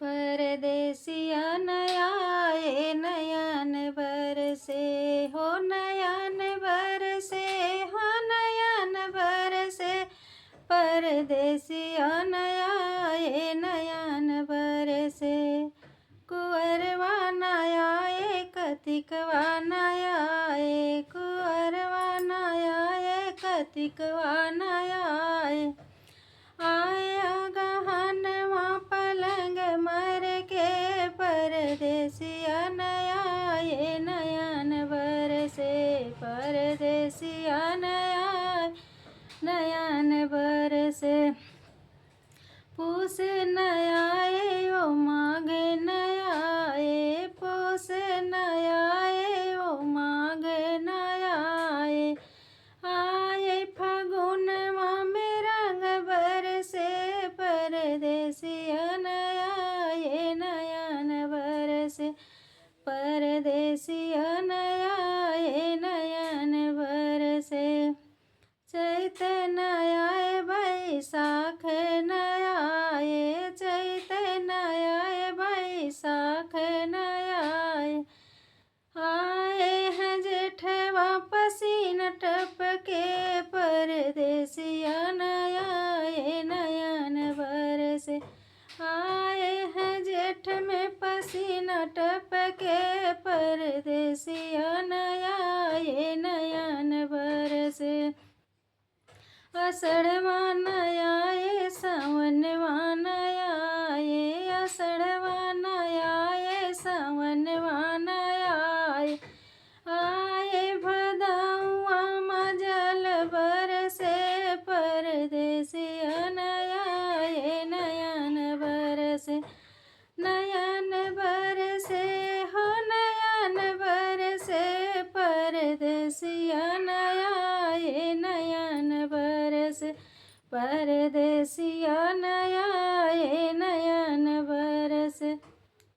परदेसिया नया आए नयन बरसे हो नयन बरसे हो नयन बरसे परदेसिया नया आए नयन बरसे कुंवरवा नया आए कतिकवा नया आए कुंवरवा नया आए कतिकवा नया आए आया गहनवा पलंग मर के परदेसिया नया आए नयन बरसे परदेसिया नया आए नयन बरसे पूस नया आए ओ माघ नया आए पूस नया आए ओ माघ नया आए आए फागुनवा में रंग बरसे परदेसिया नया आए नयन बरसे परदेसिया नया आए नयन बरसे चैत नया आए बैसाख नया आए चैत नया आए बैसाख नया आए आए हैं जेठवा पसीना टपके परदेसिया नया आए नयन बरसे आए हैं जेठ में पसीना टपके परदेसिया नया आए नयन बरसे असड़वा नया आए सावनवा नया आए असड़वा नया आए सावनवा नया आए आए भदौआ मजल बरसे परदेसिया नया आए नयन बरसे नयन बरसे हो नयन बरसे परदेसिया नया आए नयन बरसे परदेसिया नया आए नयन बरसे।